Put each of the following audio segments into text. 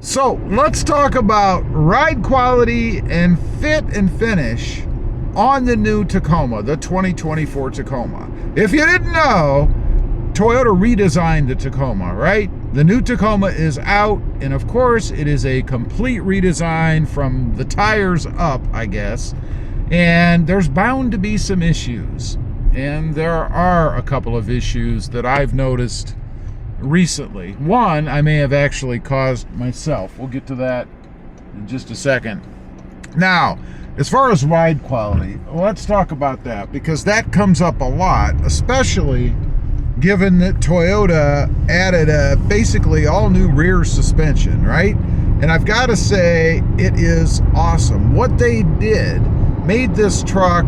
So let's talk about ride quality and fit and finish on the new Tacoma, the 2024 Tacoma. If you didn't know, Toyota redesigned the Tacoma, right? The new Tacoma is out, and of course it is a complete redesign from the tires up, I guess. And there's bound to be some issues. And there are a couple of issues that I've noticed recently. One I may have actually caused myself. We'll get to that in just a second. Now, as far as ride quality, let's talk about that, because that comes up a lot, especially given that Toyota added a basically all new rear suspension, right? And I've got to say, it is awesome. What they did made this truck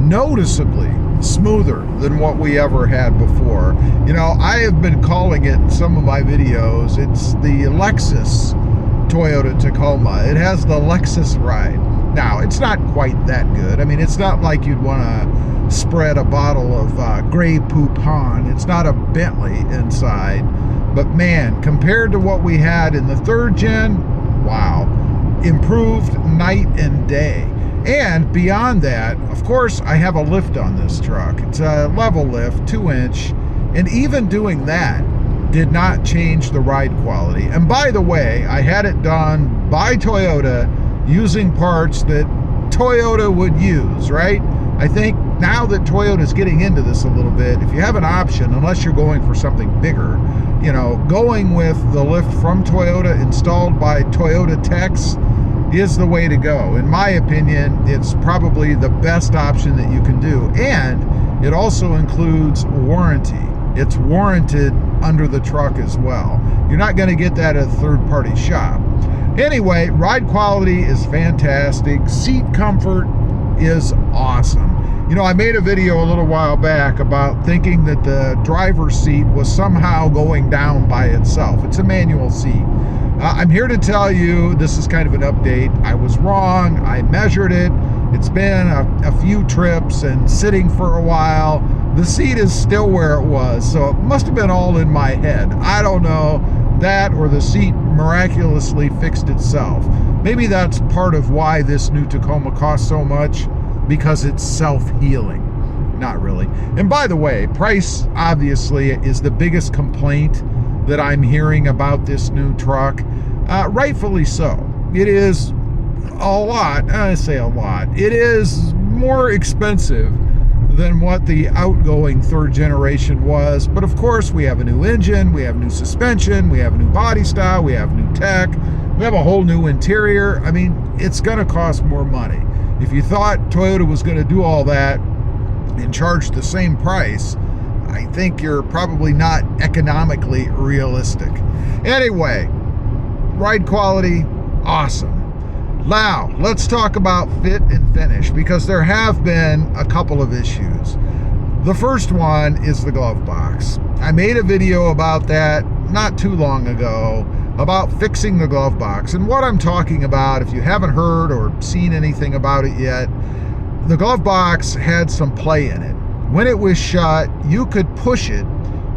noticeably smoother than what we ever had before. You know, I have been calling it in some of my videos, it's the Lexus Toyota Tacoma. It has the Lexus ride. Now, it's not quite that good. I mean, it's not like you'd want to spread a bottle of Grey Poupon. It's not a Bentley inside. But man, compared to what we had in the third gen, wow. Improved night and day. And beyond that, of course, I have a lift on this truck. It's a level lift, 2-inch, and even doing that did not change the ride quality. And by the way, I had it done by Toyota using parts that Toyota would use, right? I think now that Toyota's getting into this a little bit, if you have an option, unless you're going for something bigger, you know, going with the lift from Toyota installed by Toyota techs is the way to go. In my opinion, it's probably the best option that you can do. And it also includes warranty. It's warranted under the truck as well. You're not going to get that at a third-party shop. Anyway, ride quality is fantastic. Seat comfort is awesome. You know, I made a video a little while back about thinking that the driver's seat was somehow going down by itself. It's a manual seat. I'm here to tell you, this is kind of an update. I was wrong. I measured it. It's been a few trips and sitting for a while. The seat is still where it was, so it must have been all in my head. I don't know, that or the seat miraculously fixed itself. Maybe that's part of why this new Tacoma costs so much, because it's self-healing. Not really. And by the way, price obviously is the biggest complaint that I'm hearing about this new truck. Rightfully so. It is a lot, I say a lot, it is more expensive than what the outgoing third generation was. But of course, we have a new engine, we have new suspension, we have a new body style, we have new tech, we have a whole new interior. I mean, it's gonna cost more money. If you thought Toyota was gonna do all that and charge the same price, I think you're probably not economically realistic. Anyway, ride quality, awesome. Now, let's talk about fit and finish, because there have been a couple of issues. The first one is the glove box. I made a video about that not too long ago, about fixing the glove box. And what I'm talking about, if you haven't heard or seen anything about it yet, the glove box had some play in it. When it was shut, you could push it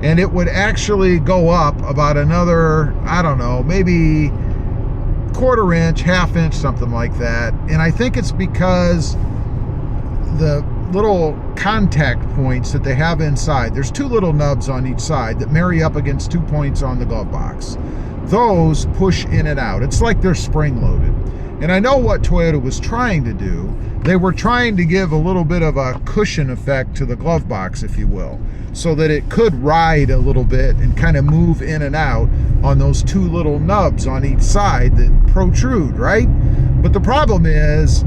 and it would actually go up about another, I don't know, maybe 1/4 inch, 1/2 inch, something like that. And I think it's because the little contact points that they have inside, there's 2 little nubs on each side that marry up against 2 points on the glove box. Those push in and out. It's like they're spring loaded. And I know what Toyota was trying to do. They were trying to give a little bit of a cushion effect to the glove box, if you will, so that it could ride a little bit and kind of move in and out on those 2 little nubs on each side that protrude, right? But the problem is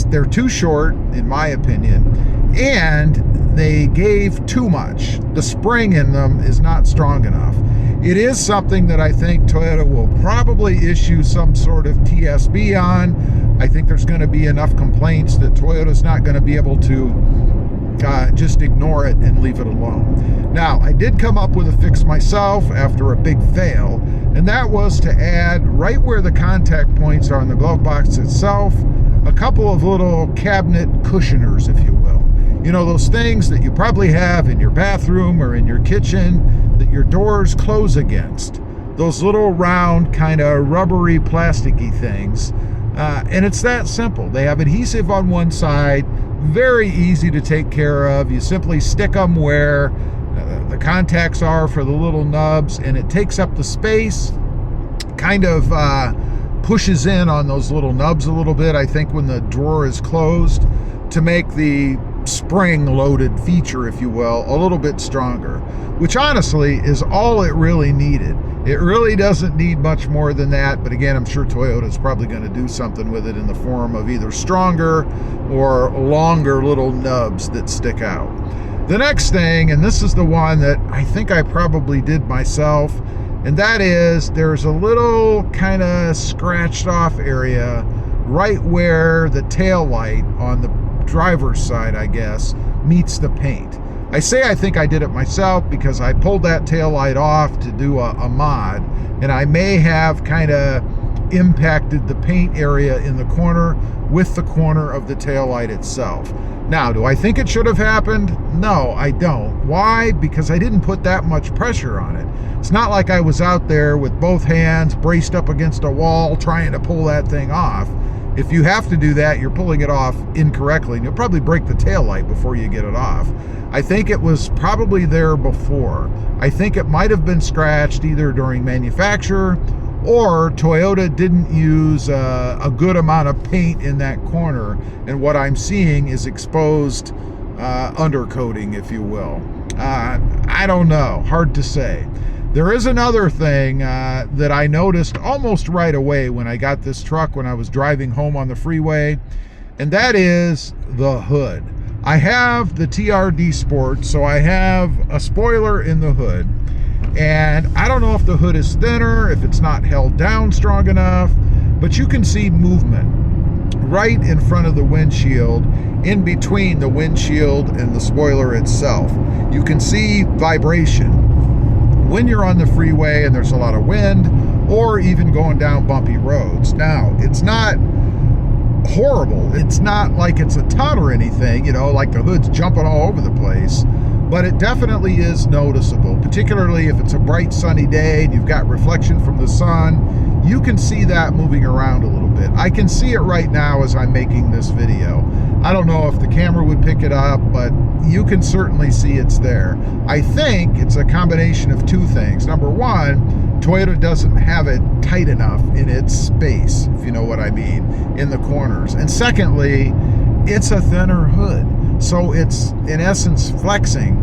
they're too short, in my opinion, and they gave too much. The spring in them is not strong enough. It is something that I think Toyota will probably issue some sort of TSB on. I think there's going to be enough complaints that Toyota's not going to be able to just ignore it and leave it alone. Now, I did come up with a fix myself after a big fail, and that was to add, right where the contact points are on the glove box itself, a couple of little cabinet cushioners, if you will. You know, those things that you probably have in your bathroom or in your kitchen that your doors close against. those little round kind of rubbery plasticky things. And it's that simple. They have adhesive on one side, very easy to take care of. You simply stick them where the contacts are for the little nubs, and it takes up the space, kind of pushes in on those little nubs a little bit, I think, when the drawer is closed, to make the spring-loaded feature, if you will, a little bit stronger, which honestly is all it really needed. It really doesn't need much more than that, but again, I'm sure Toyota's probably going to do something with it in the form of either stronger or longer little nubs that stick out. The next thing, and this is the one that I think I probably did myself, and that is there's a little kind of scratched off area right where the tail light on the driver's side, I guess, meets the paint. I say I think I did it myself because I pulled that tail light off to do a mod, and I may have kind of impacted the paint area in the corner with the corner of the tail light itself. Now, do I think it should have happened? No, I don't. Why? Because I didn't put that much pressure on it. It's not like I was out there with both hands braced up against a wall trying to pull that thing off. If you have to do that, you're pulling it off incorrectly, and you'll probably break the tail light before you get it off. I think it was probably there before. I think it might have been scratched either during manufacture, or Toyota didn't use a good amount of paint in that corner, and what I'm seeing is exposed undercoating, if you will. I don't know, hard to say. There is another thing that I noticed almost right away when I got this truck when I was driving home on the freeway, and that is the hood. I have the TRD Sport, so I have a spoiler in the hood, and I don't know if the hood is thinner, if it's not held down strong enough, but you can see movement right in front of the windshield, in between the windshield and the spoiler itself. You can see vibration when you're on the freeway and there's a lot of wind, or even going down bumpy roads. Now, it's not horrible. It's not like it's a ton or anything, you know, like the hood's jumping all over the place, but it definitely is noticeable, particularly if it's a bright sunny day and you've got reflection from the sun. You can see that moving around a little bit. I can see it right now as I'm making this video. I don't know if the camera would pick it up, but you can certainly see it's there. I think it's a combination of two things. Number one, Toyota doesn't have it tight enough in its space, if you know what I mean, in the corners. And secondly, it's a thinner hood, so it's in essence flexing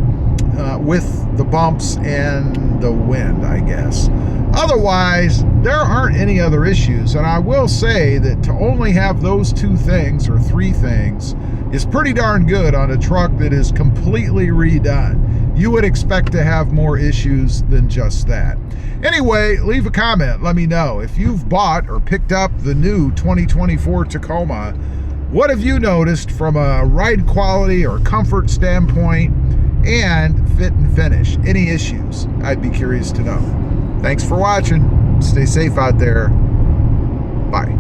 with the bumps and the wind, I guess. Otherwise, there aren't any other issues, and I will say that to only have those two things or three things is pretty darn good on a truck that is completely redone. You would expect to have more issues than just that. Anyway, leave a comment. Let me know if you've bought or picked up the new 2024 Tacoma. What have you noticed from a ride quality or comfort standpoint, and fit and finish? Any issues? I'd be curious to know. Thanks for watching. Stay safe out there. Bye.